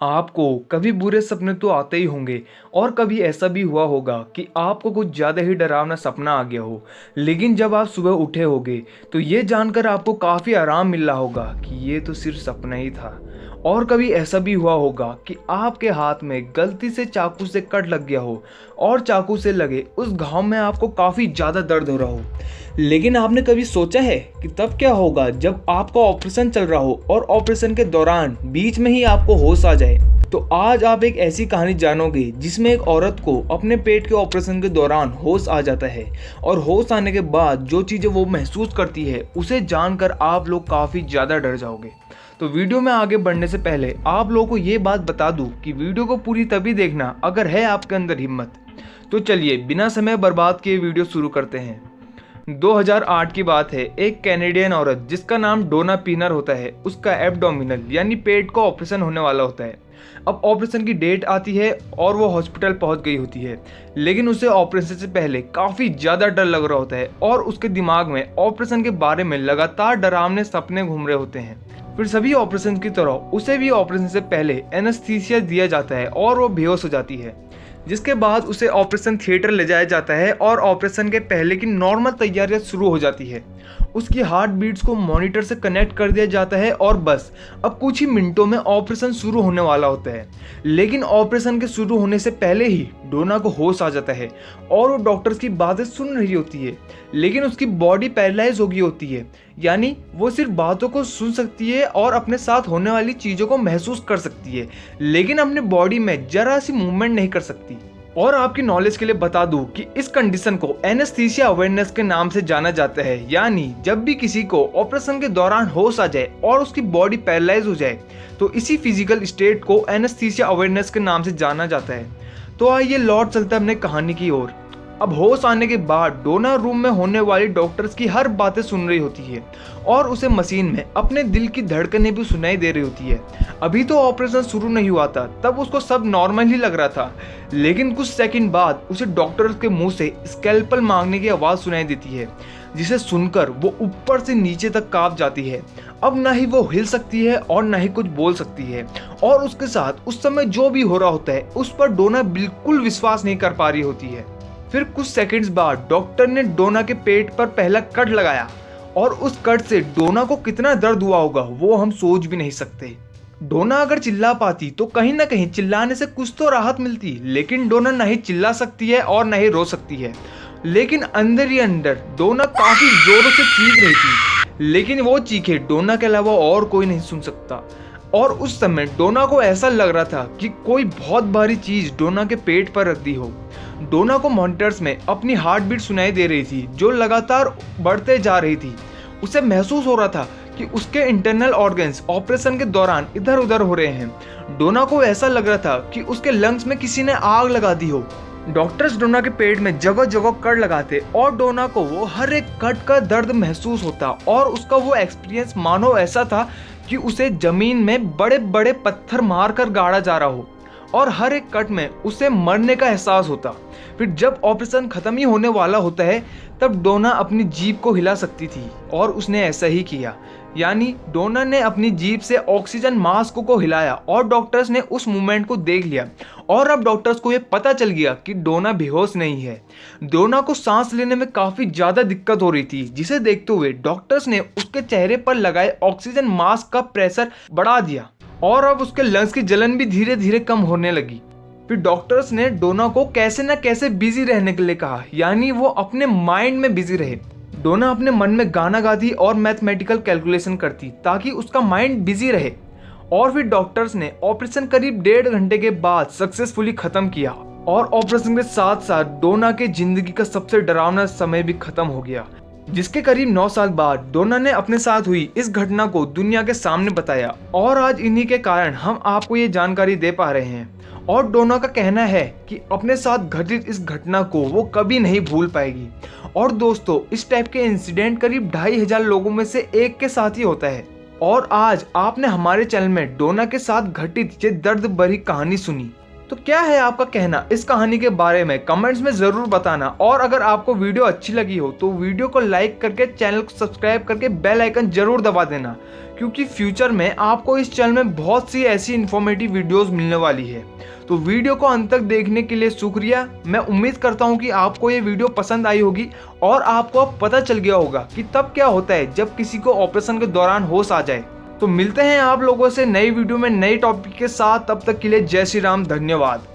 आपको कभी बुरे सपने तो आते ही होंगे और कभी ऐसा भी हुआ होगा कि आपको कुछ ज़्यादा ही डरावना सपना आ गया हो। लेकिन जब आप सुबह उठे होगे तो ये जानकर आपको काफ़ी आराम मिल रहा होगा कि ये तो सिर्फ सपना ही था। और कभी ऐसा भी हुआ होगा कि आपके हाथ में गलती से चाकू से कट लग गया हो और चाकू से लगे उस घाव में आपको काफ़ी ज़्यादा दर्द हो रहा हो। लेकिन आपने कभी सोचा है कि तब क्या होगा जब आपका ऑपरेशन चल रहा हो और ऑपरेशन के दौरान बीच में ही आपको होश आ जाए। तो आज आप एक ऐसी कहानी जानोगे जिसमें एक औरत को अपने पेट के ऑपरेशन के दौरान होश आ जाता है और होश आने के बाद जो चीज़ें वो महसूस करती है उसे जानकर आप लोग काफ़ी ज़्यादा डर जाओगे। तो वीडियो में आगे बढ़ने से पहले आप लोगों को ये बात बता दूं कि वीडियो को पूरी तभी देखना अगर है आपके अंदर हिम्मत। तो चलिए बिना समय बर्बाद किए वीडियो शुरू करते हैं। 2008 की बात है। एक कैनेडियन औरत जिसका नाम डोना पीनर होता है, उसका एब्डोमिनल यानी पेट का ऑपरेशन होने वाला होता है। अब ऑपरेशन की डेट आती है और वो हॉस्पिटल पहुंच गई होती है, लेकिन उसे ऑपरेशन से पहले काफ़ी ज़्यादा डर लग रहा होता है और उसके दिमाग में ऑपरेशन के बारे में लगातार डरावने सपने घूम रहे होते हैं। फिर सभी ऑपरेशन की तरह उसे भी ऑपरेशन से पहले एनेस्थीसिया दिया जाता है और वो बेहोश हो जाती है, जिसके बाद उसे ऑपरेशन थिएटर ले जाया जाता है और ऑपरेशन के पहले की नॉर्मल तैयारियां शुरू हो जाती है। उसकी हार्ट बीट्स को मॉनिटर से कनेक्ट कर दिया जाता है और बस अब कुछ ही मिनटों में ऑपरेशन शुरू होने वाला होता है। लेकिन ऑपरेशन के शुरू होने से पहले ही डोना को होश आ जाता है और वो डॉक्टर्स की बातें सुन रही होती है, लेकिन उसकी बॉडी पैरालाइज हो गई होती है। यानी वो सिर्फ बातों को सुन सकती है और अपने साथ होने वाली चीज़ों को महसूस कर सकती है, लेकिन अपने बॉडी में जरा सी मूवमेंट नहीं कर सकती। और आपकी नॉलेज के लिए बता दूं कि इस कंडीशन को एनेस्थीसिया अवेयरनेस के नाम से जाना जाता है। यानी जब भी किसी को ऑपरेशन के दौरान होश आ जाए और उसकी बॉडी पैरालाइज हो जाए तो इसी फिजिकल स्टेट को एनेस्थीसिया अवेयरनेस के नाम से जाना जाता है। तो आइए लौट चलते हैं अपने कहानी की ओर। अब होश आने के बाद डोना रूम में होने वाली डॉक्टर्स की हर बातें सुन रही होती है और उसे मशीन में अपने दिल की धड़कनें भी सुनाई दे रही होती है। अभी तो ऑपरेशन शुरू नहीं हुआ था, तब उसको सब नॉर्मल ही लग रहा था, लेकिन कुछ सेकंड बाद उसे डॉक्टर्स के मुंह से स्कैल्पल मांगने की आवाज़ सुनाई देती है, जिसे सुनकर वो ऊपर से नीचे तक कांप जाती है। अब ना ही वो हिल सकती है और ना ही कुछ बोल सकती है, और उसके साथ उस समय जो भी हो रहा होता है उस पर डोना बिल्कुल विश्वास नहीं कर पा रही होती है। फिर कुछ सेकंड्स बाद डॉक्टर ने डोना के पेट पर पहला कट लगाया और उस कट से डोना को कितना दर्द हुआ होगा वो हम सोच भी नहीं सकते। डोना अगर चिल्ला पाती तो कहीं ना कहीं चिल्लाने से कुछ तो राहत मिलती, लेकिन डोना नहीं चिल्ला सकती है और नहीं रो सकती है। लेकिन अंदर ही अंदर डोना काफी जोरों से चीख रही थी, लेकिन वो चीखे डोना के अलावा और कोई नहीं सुन सकता। और उस समय डोना को ऐसा लग रहा था कि कोई बहुत भारी चीज डोना के पेट पर रख दी हो। डोना को मॉनिटर्स में अपनी हार्ट बीट सुनाई दे रही थी जो लगातार बढ़ते जा रही थी। उसे महसूस हो रहा था कि उसके इंटरनल ऑर्गन्स ऑपरेशन के दौरान इधर उधर हो रहे हैं। डोना को ऐसा लग रहा था कि उसके लंग्स में किसी ने आग लगा दी हो। डॉक्टर्स डोना के पेट में जगह जगह कट लगाते और डोना को वो हर एक कट का दर्द महसूस होता और उसका वो एक्सपीरियंस मानो ऐसा था कि उसे जमीन में बड़े बड़े पत्थर मारकर गाड़ा जा रहा हो और हर एक कट में उसे मरने का एहसास होता। फिर जब ऑपरेशन खत्म ही होने वाला होता है तब डोना अपनी जीभ को हिला सकती थी और उसने ऐसा ही किया। यानी डोना ने अपनी जीभ से ऑक्सीजन मास्क को हिलाया और डॉक्टर्स ने उस मूवमेंट को देख लिया और अब डॉक्टर्स को ये पता चल गया कि डोना बेहोश नहीं है। डोना को सांस लेने में काफ़ी ज़्यादा दिक्कत हो रही थी, जिसे देखते हुए डॉक्टर्स ने उसके चेहरे पर लगाए ऑक्सीजन मास्क का प्रेशर बढ़ा दिया और अब उसके लंग्स की जलन भी धीरे धीरे कम होने लगी। फिर डॉक्टर्स ने डोना को कैसे न कैसे बिजी रहने के लिए कहा, यानी वो अपने माइंड में बिजी रहे। डोना अपने मन में गाना गाती और मैथमेटिकल कैलकुलेशन करती ताकि उसका माइंड बिजी रहे। और फिर डॉक्टर्स ने ऑपरेशन करीब 1.5 घंटे के बाद सक्सेसफुली खत्म किया और ऑपरेशन के साथ साथ डोना के जिंदगी का सबसे डरावना समय भी खत्म हो गया, जिसके करीब 9 साल बाद डोना ने अपने साथ हुई इस घटना को दुनिया के सामने बताया और आज इन्हीं के कारण हम आपको ये जानकारी दे पा रहे हैं। और डोना का कहना है कि अपने साथ घटित इस घटना को वो कभी नहीं भूल पाएगी। और दोस्तों, इस टाइप के इंसिडेंट करीब 2500 लोगों में से एक के साथ ही होता है। और आज आपने हमारे चैनल में डोना के साथ घटित ये दर्द भरी कहानी सुनी। तो क्या है आपका कहना इस कहानी के बारे में, कमेंट्स में ज़रूर बताना। और अगर आपको वीडियो अच्छी लगी हो तो वीडियो को लाइक करके चैनल को सब्सक्राइब करके बेल आइकन जरूर दबा देना, क्योंकि फ्यूचर में आपको इस चैनल में बहुत सी ऐसी इन्फॉर्मेटिव वीडियोस मिलने वाली है। तो वीडियो को अंत तक देखने के लिए शुक्रिया। मैं उम्मीद करता हूँ कि आपको ये वीडियो पसंद आई होगी और आपको अब पता चल गया होगा कि तब क्या होता है जब किसी को ऑपरेशन के दौरान होश आ जाए। तो मिलते हैं आप लोगों से नई वीडियो में नई टॉपिक के साथ। तब तक के लिए जय श्री राम, धन्यवाद।